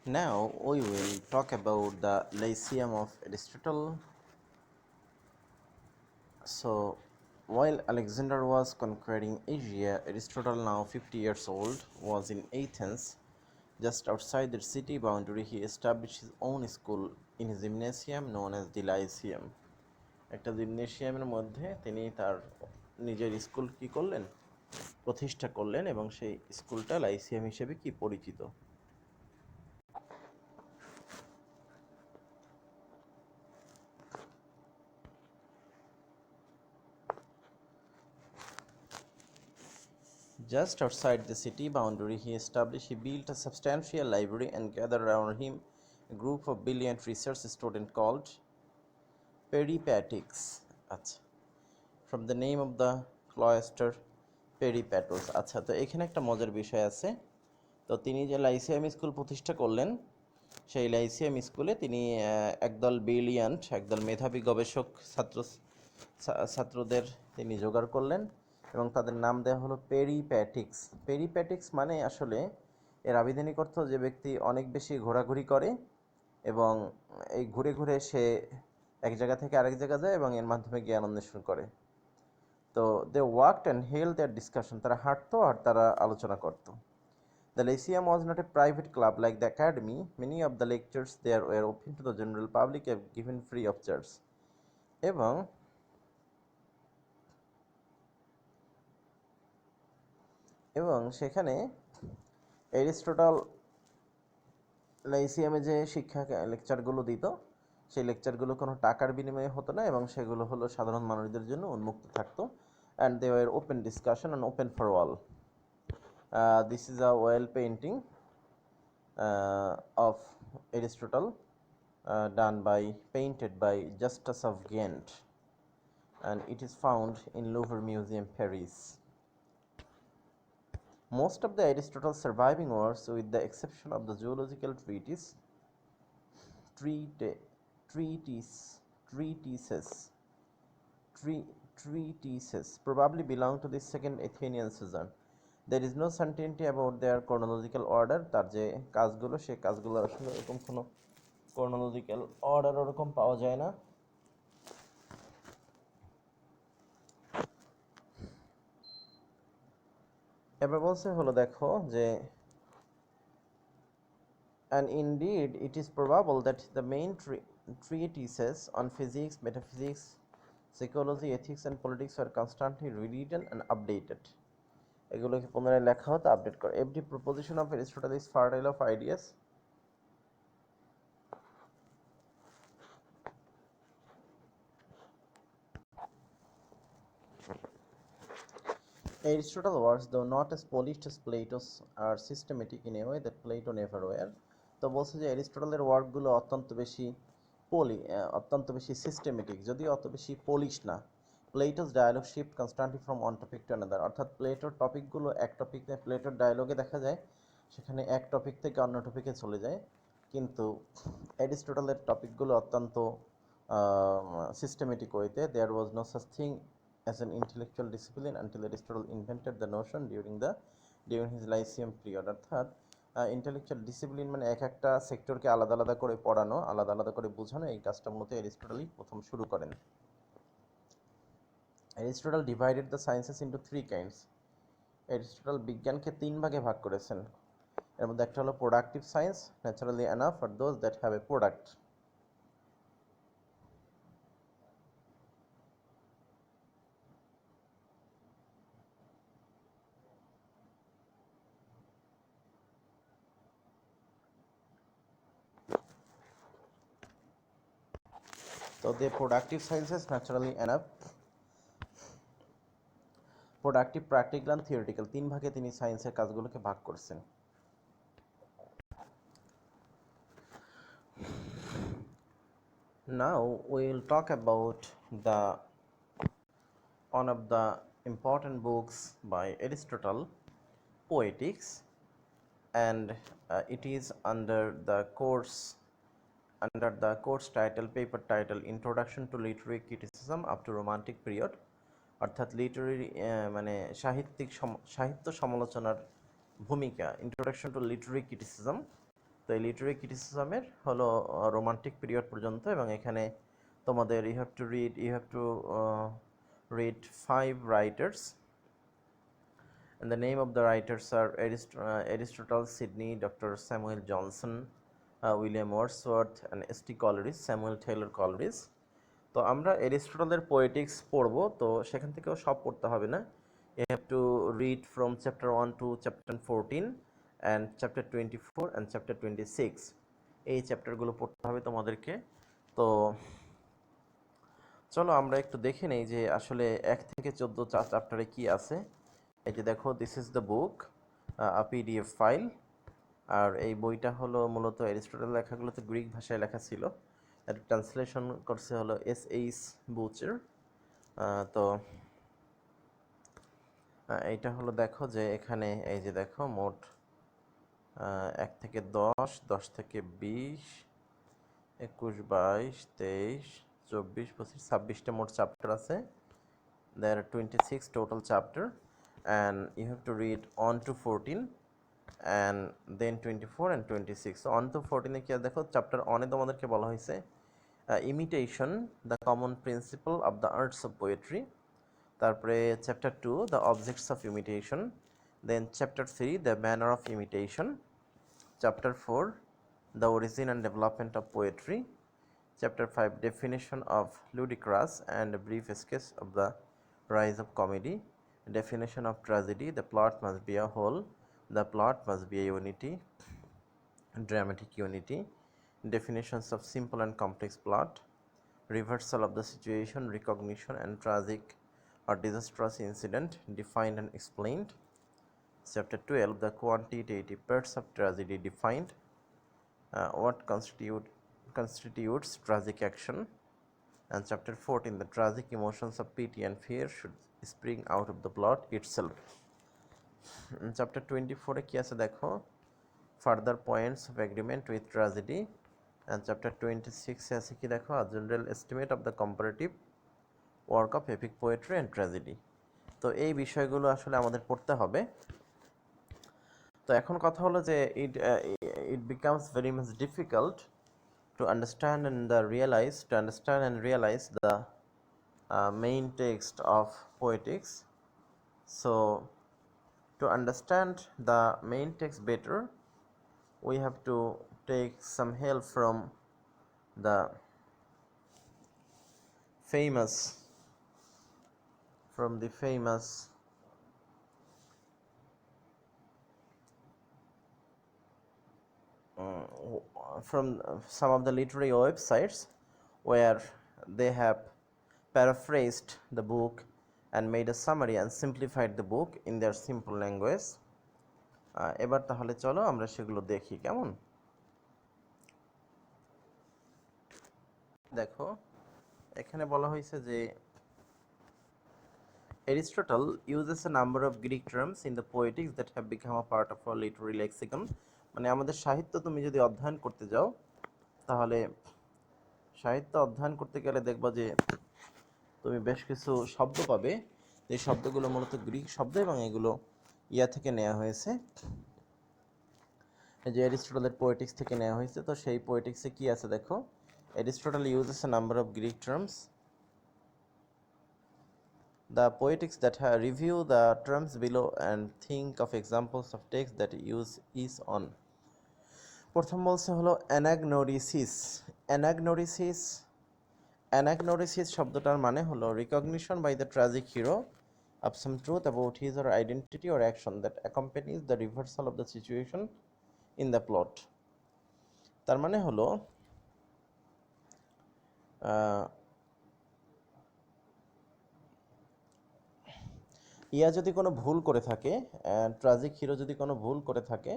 Now we will talk about the Lyceum of Aristotle. So, while Alexander was conquering Asia, Aristotle, now 50 years old, was in Athens. Just outside the city boundary, he established his own school in his gymnasium known as the Lyceum. একটা জিমনেশিয়ামের মধ্যে তিনি তার নিজের school কি করলেন প্রতিষ্ঠা করলেন এবং সেই স্কুলটা লাইসিয়াম হিসেবে কি পরিচিত। Just outside the city boundary, he built a substantial library and gathered around him a group of brilliant research students called Poetics. আচ্ছা, from the name of the cloister Peripatos. আচ্ছা, তো এখানে একটা মজার বিষয় আছে। তো তিনি যে লাইসিয়াম স্কুল প্রতিষ্ঠা করলেন, সেই লাইসিয়াম স্কুলে তিনি একদল একদল মেধাবী গবেষক ছাত্রদের তিনি জোগাড় করলেন এবং তাদের নাম দেওয়া হলো পেরিপ্যাটিক্স। পেরিপ্যাটিক্স মানে আসলে এর আবিধানিক অর্থ যে ব্যক্তি অনেক বেশি ঘোরাঘুরি করে এবং এই ঘুরে ঘুরে সে এক জায়গা থেকে আরেক জায়গা যায় এবং এর মাধ্যমে জ্ঞান অন্বেষণ করে। তো they walked and held their discussion, তারা হাঁটতো আর তারা আলোচনা করতো। The Lyceum was not a private club like the Academy. Many of the lectures there were open to the general public and given free of charge. এবং এবং সেখানে Aristotle লাইসিয়ামে যে শিক্ষা লেকচারগুলো দিত, সেই লেকচারগুলো কোনো টাকার বিনিময়ে হতো না এবং সেগুলো হলো সাধারণ মানুষদের জন্য উন্মুক্ত থাকতো। And they were open discussion and open for all. This is a well painting of Aristotle painted by Justus of Ghent, and it is found in Louvre Museum, Paris. Most of the Aristotle's surviving works, with the exception of the zoological treatises, probably belong to the second Athenian season. There is no certainty about their chronological order. তার যে কাজগুলো, সেই কাজগুলো আসলে এরকম কোনো chronological order ওরকম পাওয়া যায় না। এবার বলছে হলো দেখো যে and indeed it is probable that the main treatises on physics, metaphysics, psychology, ethics and politics were constantly rewritten and updated. এগুলোকে পুনরায় লেখা হতো, আপডেট করে। Every proposition of Aristotle is fertile of ideas. Aristotle's works, though not as polished as Plato's, are systematic in a way that Plato never were. তো বলছে যে অ্যারিস্টটলের ওয়ার্কগুলো অত্যন্ত বেশি সিস্টেমেটিক, যদিও অত বেশি পলিশ না। Plato's dialogue shift constantly from one topic to another, অর্থাৎ প্লেটোর টপিকগুলো এক টপিক থেকে, প্লেটোর ডায়ালগে দেখা যায় সেখানে এক টপিক থেকে অন্য টপিকে চলে যায়, কিন্তু অ্যারিস্টটলের টপিকগুলো অত্যন্ত সিস্টেমেটিক ওয়েতে। There was no such thing as an intellectual discipline until Aristotle invented the notion during his Lyceum period. অর্থাৎ ইন্টেলেকচুয়াল ডিসিপ্লিন মানে এক একটা সেক্টরকে আলাদা আলাদা করে পড়ানো, আলাদা আলাদা করে বোঝানো, এই কাজটা মূলত অ্যারিস্টটলই প্রথম শুরু করেন। Aristotle divided the sciences into three kinds. Aristotle বিজ্ঞানকে তিন ভাগে ভাগ করেছেন। এর মধ্যে একটা হলো প্রোডাক্টিভ সায়েন্স, ন্যাচারালি এনাফ, আর those that have a product. So the productive sciences, naturally enough, productive, practical and theoretical, তিন ভাগে তিনি সায়েন্সের কাজগুলোকে ভাগ করছেন। Now we will talk about one of the important books by Aristotle, Poetics, and it is under the course title, paper title, Introduction to Literary Criticism up to Romantic Period, অর্থাৎ literary মানে সাহিত্য সমালোচনার ভূমিকা, introduction to literary criticism তো এই literary ক্রিটিসিজমের হলো romantic period পর্যন্ত, এবং এখানে তোমাদের you have to read 5 writers, and the name of the writers are Aristotle, Sidney, Dr. Samuel Johnson, William Wordsworth, and S.T. Coleridge, Samuel Taylor Coleridge. তো আমরা এরিস্টটলের Poetics পড়বো, তো সেখান থেকেও সব পড়তে হবে না। You have to read from chapter 1 to chapter 14 and chapter 24 and chapter 26, এই চ্যাপ্টারগুলো পড়তে হবে তোমাদেরকে। তো চলো আমরা একটু দেখে নেই যে আসলে 1 থেকে 14 চ্যাপ্টারে কি আছে। এই যে দেখো, this is the book, PDF file. আর এই বইটা হলো মূলত অ্যারিস্টটলের লেখাগুলোতে গ্রিক ভাষায় লেখা ছিল, এর ট্রান্সলেশন করছে হলো S.H. বুচার। তো এইটা হলো দেখো যে এখানে এই যে দেখো মোট 1 থেকে 10, 10 থেকে 20, 21, 22, 23, 24, 25, 26টা মোট চ্যাপ্টার আছে। There are 26 total chapter, and you have to read on to 14 and then 24 and 26. So on to 14 এ কি দেখো, চ্যাপ্টার 1 এ তোমাদেরকে বলা হয়েছে imitation, the common principle of the arts of poetry. তারপরে chapter 2, the objects of imitation. Then chapter 3, the manner of imitation. Chapter 4, the origin and development of poetry. Chapter 5, definition of ludicrous and a brief sketch of the rise of comedy. Definition of tragedy, the plot must be a whole, the plot must be a unity, dramatic unity. Definitions of simple and complex plot. Reversal of the situation, recognition and tragic or disastrous incident, defined and explained. Chapter 12, the quantitative parts of tragedy defined. What constitutes tragic action. And chapter 14, the tragic emotions of pity and fear should spring out of the plot itself. In chapter 24 কি আছে দেখো, further points of agreement with tragedy. And chapter 26 আছে কি দেখো, a general estimate of the comparative work of epic poetry and tragedy. তো এই বিষয়গুলো আসলে আমাদের পড়তে হবে। তো এখন কথা হলো যে it becomes very much difficult to understand and realize the main text of poetics. So to understand the main text better, we have to take some help from the famous from some of the literary websites where they have paraphrased the book and made a summary and simplified the book in their simple language. এবার তাহলে চলো আমরা সেগুলো দেখি কেমন। দেখো এখানে বলা হয়েছে যে Aristotle uses a number of Greek terms in the poetics that have become a part of our literary lexicon. মানে আমাদের সাহিত্য তুমি যদি অধ্যয়ন করতে যাও, তাহলে সাহিত্য অধ্যয়ন করতে গেলে দেখবা যে তুমি বেশ কিছু শব্দ পাবে, এই শব্দগুলো মূলত গ্রিক শব্দ এবং এগুলো ইয়া থেকে নেওয়া হয়েছে, এই যে অ্যারিস্টটলের পোয়েটিক্স থেকে নেওয়া হয়েছে। তো সেই পোয়েটিক্সে কি আছে দেখো, Aristotle uses a number of Greek terms. The poetics that review the terms below and think of examples of text that use each on. প্রথম বলছে হলো অ্যানাগনোরিসিস শব্দটার মানে হলো recognition by the tragic hero of some truth about his or identity or action that accompanies the reversal of the situation in the plot. তার মানে হলো ইয়া যদি কোনো ভুল করে থাকে, ট্র্যাজিক হিরো যদি কোনো ভুল করে থাকে,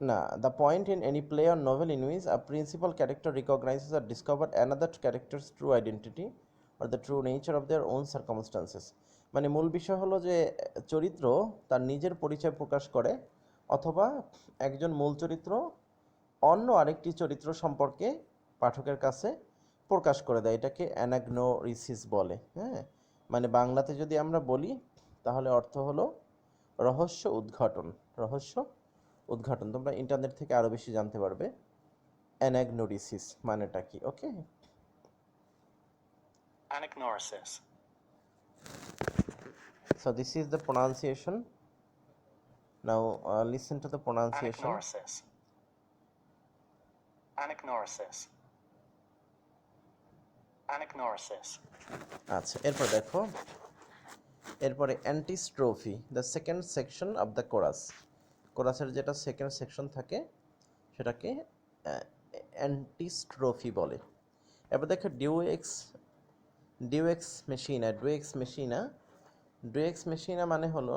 না, the point in any play or novel in which a principal character recognizes or discovers another character's true identity or the true nature of their own circumstances. মানে মূল বিষয় হলো যে চরিত্র তার নিজের পরিচয় প্রকাশ করে অথবা একজন মূল চরিত্র অন্য আরেকটি চরিত্র সম্পর্কে পাঠকের কাছে প্রকাশ করে দেয়, এটাকে অ্যানাগনোরিসিস বলে। হ্যাঁ, মানে বাংলাতে যদি আমরা বলি তাহলে অর্থ হলো রহস্য উদ্ঘাটন। রহস্য উদ্ঘাটন। তোমরা ইন্টারনেট থেকে আরও বেশি জানতে পারবে। অ্যানাগনোরিসিস মানেটা কি? ওকে, Anagnosis. so this is the pronunciation. Now listen to the pronunciation. Anagnosis. Anagnosis. Anagnosis. আচ্ছা, এরপর দেখো, এরপরে antistrophe, the second section of the chorus. কোরাসের যেটা সেকেন্ড সেকশন থাকে সেটাকে অ্যান্টিস্ট্রোফি বলে। এরপর দেখো ডিউএক্স মেশিনা। ডুয়েক্স মেশিনা মানে হলো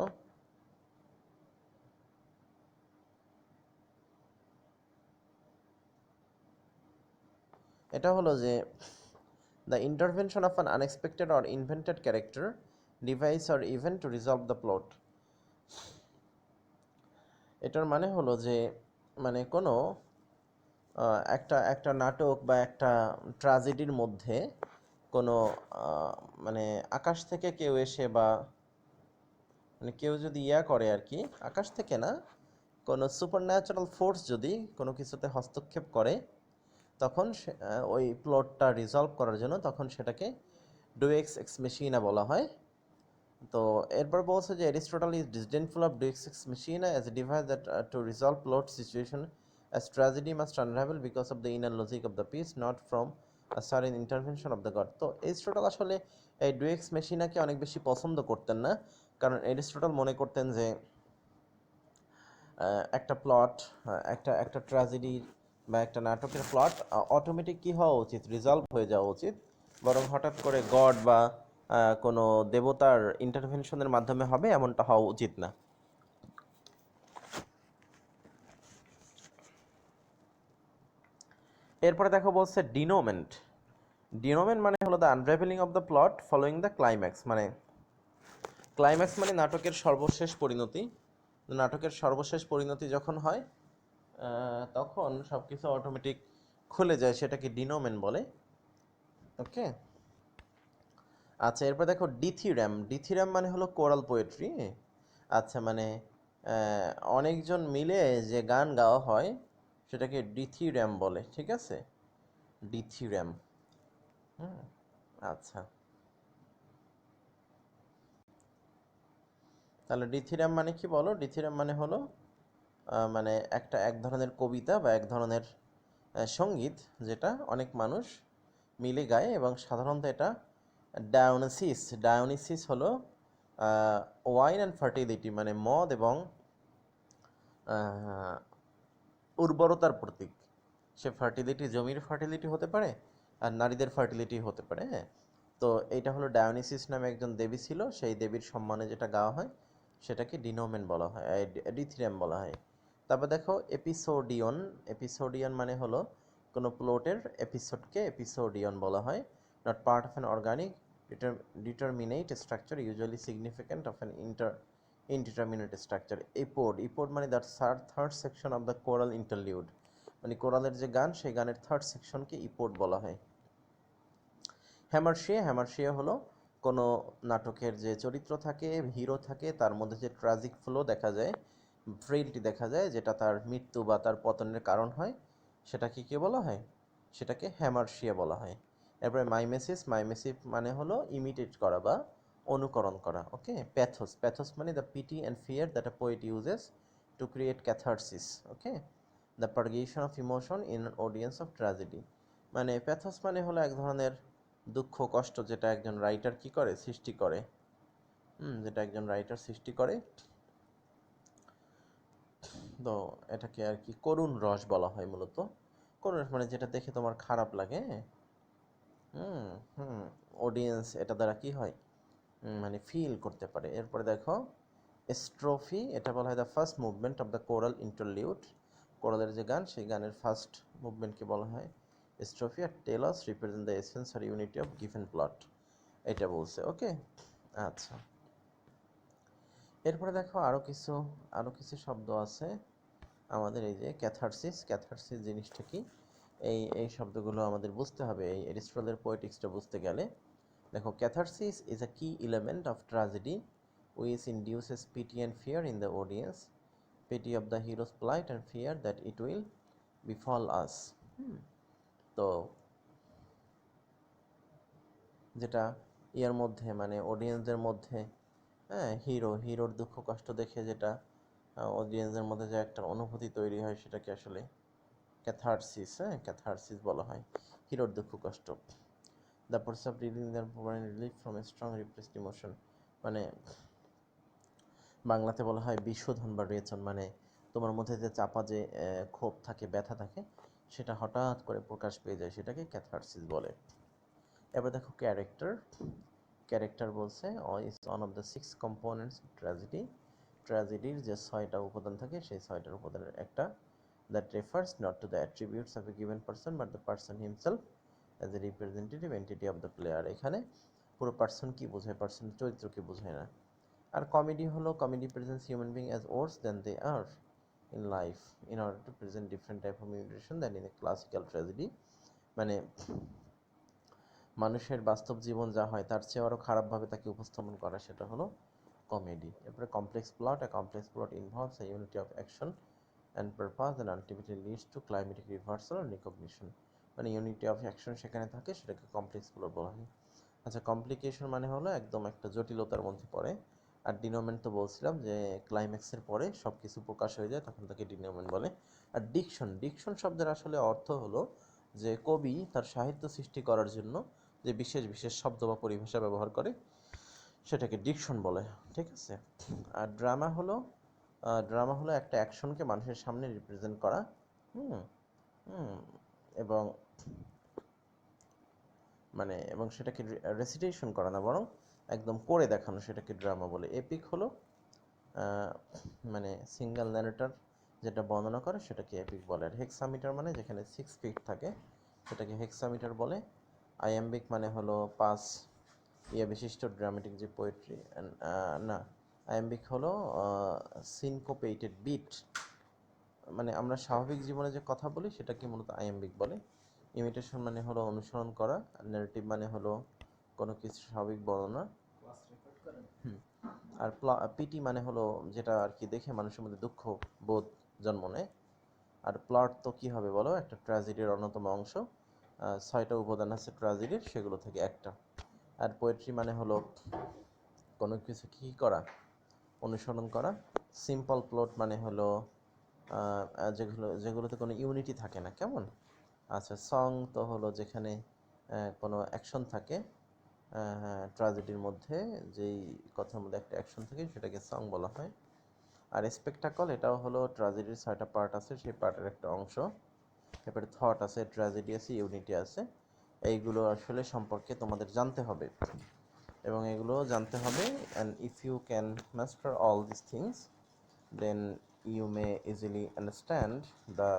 এটা হলো যে the intervention of an unexpected or invented character, device or event two resolve the plot. এটার মানে হলো যে মানে কোনো একটা নাটক বা একটা ট্র্যাজেডির মধ্যে কোনো মানে আকাশ থেকে কেউ এসে বা মানে কেউ যদি করে আর কি, আকাশ থেকে না, কোনো সুপারন্যাচারাল ফোর্স যদি কোনো কিছুতে হস্তক্ষেপ করে, তখন ওই প্লটটা রিজলভ করার জন্য তখন সেটাকে ডুয়েক্স এক্স মেশিনা বলা হয়। তো এরপর বলছে যে Aristotle is disdainful of deus ex machina as a device that to resolve plot situation as tragedy must unravel because of the inner logic of the piece, not from a sudden intervention of the god. তো Aristotle আসলে এই ডুয়েক্স মেশিনাকে অনেক বেশি পছন্দ করতেন না, কারণ Aristotle মনে করতেন যে একটা প্লট, একটা ট্র্যাজেডির বা একটা নাটকের প্লট অটোমেটিক কী হওয়া উচিত, রিজলভ হয়ে যাওয়া উচিত, বরং হঠাৎ করে গড বা কোনো দেবতার ইন্টারভেনশনের মাধ্যমে হবে এমনটা হওয়া উচিত না। এরপরে দেখো বলছে ডিনোমেন্ট। ডিনোমেন্ট মানে হলো the unravelling of the plot following the climax. মানে ক্লাইম্যাক্স মানে নাটকের সর্বশেষ পরিণতি। নাটকের সর্বশেষ পরিণতি যখন হয় তখন সব কিছু অটোমেটিক খুলে যায়, সেটাকে ডিনোমেন বলে। ওকে, আচ্ছা, এরপর দেখো ডিথিরাম। ডিথিরাম মানে হলো কোরাল পোয়েট্রি। আচ্ছা, মানে অনেকজন মিলে যে গান গাওয়া হয় সেটাকে ডিথিরাম বলে, ঠিক আছে, ডিথিরাম। আচ্ছা, তাহলে ডিথিরাম মানে কি বলো? ডিথিরাম মানে হলো মানে এক ধরনের কবিতা বা এক ধরনের সঙ্গীত যেটা অনেক মানুষ মিলে গায়, এবং সাধারণত এটা ডায়োনিসিস হলো ওয়াইন অ্যান্ড ফার্টিলিটি, মানে মদ এবং উর্বরতার প্রতীক। সে ফার্টিলিটি জমির ফার্টিলিটি হতে পারে আর নারীদের ফার্টিলিটি হতে পারে। হ্যাঁ, তো এইটা হলো ডায়োনিসিস নামে একজন দেবী ছিল, সেই দেবীর সম্মানে যেটা গাওয়া হয় সেটাকে ডিনোমেন বলা হয়, ডিথিরাম বলা হয়। তারপর দেখো এপিসোডিয়ন। এপিসোডিয়ন মানে হলো কোনো প্লটের এপিসোডকে এপিসোডিয়ন বলা হয়, not part of an organic determinate structure usually significant of an indeterminate structure. Epode মানে the third section of the choral interlude, মানে কোরালের যে গান সেই গানের থার্ড সেকশনকে ইপোড বলা হয়। হ্যামারশিয়া হলো কোনো নাটকের যে চরিত্র থাকে, হিরো থাকে, তার মধ্যে যে ট্র্যাজিক ফ্লো দেখা যায়, ফ্রেইলটি দেখা যায়, যেটা তার মৃত্যু বা তার পতনের কারণ হয়, সেটাকে কী বলা হয়? সেটাকে হ্যামারশিয়া বলা হয়। এরপরে মাইমেসিস মানে হলো ইমিটেট করা বা অনুকরণ করা। ওকে, প্যাথোস মানে the pity and fear that a poet uses to create catharsis. Okay, the purgation of emotion in audience of tragedy. মানে প্যাথোস মানে হলো এক ধরনের দুঃখ কষ্ট যেটা একজন রাইটার কি করে, সৃষ্টি করে। যেটা একজন রাইটার সৃষ্টি করে, তো এটাকে আর কি করুণ রস বলা হয় মূলত। করুণ রস মানে যেটা দেখে তোমার খারাপ লাগে। হুম হুম অডিয়েন্স এটা দ্বারা কি হয়, মানে ফিল করতে পারে। এরপরে দেখো স্ট্রোফি, এটা বলা হয় the first movement of the choral interlude. কোরালের যে গান সেই গানের ফার্স্ট মুভমেন্টকে বলা হয় স্ট্রোফি। আর টেলস রিপ্রেজেন্ট দ্য এসেন্স আর ইউনিটি অফ গিভেন প্লট, এটা বলছে। ওকে, আচ্ছা, এরপরে দেখো আরও কিছু শব্দ আছে আমাদের। এই যে ক্যাথারসিস জিনিসটা কি, এই শব্দগুলো আমাদের বুঝতে হবে এই এরিস্টটলের পোয়েটিক্সটা বুঝতে গেলে। দেখো, ক্যাথারসিস ইজ আ কি element of tragedy which induces pity and fear in the audience. pity of the hero's plight and fear that it will befall us. তো যেটা ইয়ার মধ্যে মানে অডিয়েন্সদের মধ্যে, হ্যাঁ, হিরোর দুঃখ কষ্ট দেখে যেটা অডিয়েন্সের মধ্যে যে একটা অনুভূতি তৈরি হয় সেটাকে আসলে ক্যাথারসিস, হ্যাঁ, ক্যাথারসিস বলা হয় হিরোর দুঃখ কষ্ট। The process of relieving the relief from a strong repressed emotion, মানে বাংলাতে বলা হয় বিশোধন বা রেচন, মানে তোমার মধ্যে যে চাপা যে ক্ষোভ থাকে, ব্যথা থাকে, সেটা হঠাৎ করে প্রকাশ পেয়ে যায়, সেটাকে ক্যাথারসিস বলে। এবার দেখো ক্যারেক্টার বলছে is one of the 6 components of tragedy. ট্র্যাজেডির যে 6টা উপাদান থাকে সেই 6টার উপাদানের একটা, that refers not to the attributes of a given person but the person himself as a representative entity of the player. এখানে পুরো পার্সন কি বোঝায়, পার্সন চরিত্রকে বোঝায় না। আর comedy presents human being as worse than they are in life in order to present different type of imitation than in a classical tragedy. মানে মানুষের বাস্তব জীবন যা হয় তার চেয়ে আরও খারাপভাবে তাকে উপস্থাপন করা, সেটা হলো কমেডি। এরপরে complex plot involves A unity of action and purpose and ultimately leads to climatic reversal and recognition. মানে ইউনিটি অফ অ্যাকশন সেখানে থাকে, সেটাকে কমপ্লেক্স প্লট বলা হয়। আচ্ছা, কমপ্লিকেশন মানে হলো একদম একটা জটিলতার মধ্যে পড়ে। আর ডিনোমেন্ট তো বলছিলাম যে ক্লাইম্যাক্সের পরে সব কিছু প্রকাশ হয়ে যায়, তখন তাকে ডিনোমেন্ট বলে। আর ডিকশন শব্দের আসলে অর্থ হলো যে কবি তার সাহিত্য সৃষ্টি করার জন্য যে বিশেষ বিশেষ শব্দ বা পরিভাষা ব্যবহার করে, সেটাকে ডিকশন বলে, ঠিক আছে। আর ড্রামা হলো একটা অ্যাকশনকে মানুষের সামনে রিপ্রেজেন্ট করা, হুম হুম এবং এবং সেটাকে রেসিটেশন করা না, বরং একদম করে দেখানো, সেটাকে ড্রামা বলে। এপিক হলো মানে সিঙ্গেল ন্যারেটর যেটা বর্ণনা করে, সেটাকে এপিক বলে। আর হেক্সামিটার মানে যেখানে 6 ফিট থাকে, সেটাকে হেক্সামিটার বলে। আয়াম্বিক মানে হলো 5 বিশিষ্ট ড্রামেটিক যে পোয়েট্রি, না, আয়াম্বিক হলো সিনকোপেটেড বিট, মানে আমরা স্বাভাবিক জীবনে যে কথা বলি সেটাকে মূলত আয়াম্বিক বলে। ইমিটেশন মানে হলো অনুসরণ করা, আর ন্যারেটিভ মানে হলো কোনো কিছু স্বাভাবিক বর্ণনা। আর পিটি মানে হলো যেটা আর কি দেখে মানুষের মধ্যে দুঃখ বোধ জন্ম নেয়। আর প্লট তো কী হবে বলো, একটা ট্র্যাজেডির অন্যতম অংশ। 6টা উপাদান আছে ট্র্যাজেডির, সেগুলো থেকে একটা। আর পোয়েট্রি মানে হলো কোনো কিছু কী করা, অনুসরণ করা। সিম্পল প্লট মানে হলো যেগুলোতে কোনো ইউনিটি থাকে না, কেমন। আচ্ছা, সং তো হলো যেখানে কোনো অ্যাকশন থাকে, ট্র্যাজেডির মধ্যে যেই কথার মধ্যে একটা অ্যাকশন থাকে সেটাকে সং বলা হয়। আর স্পেকটাকল, এটাও হলো ট্র্যাজেডির 6টা পার্ট আছে, সেই পার্টের একটা অংশ। এরপরে থট আছে, ট্র্যাজেডি আছে, ইউনিটি আছে। এইগুলো আসলে সম্পর্কে তোমাদের জানতে হবে, এবং এগুলো জানতে হবে। And if you can master all this things, then you may easily understand the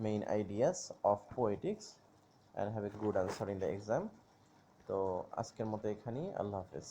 main ideas of poetics and have a good answer in the exam. তো আজকের মতো এখানেই, আল্লাহ হাফেজ।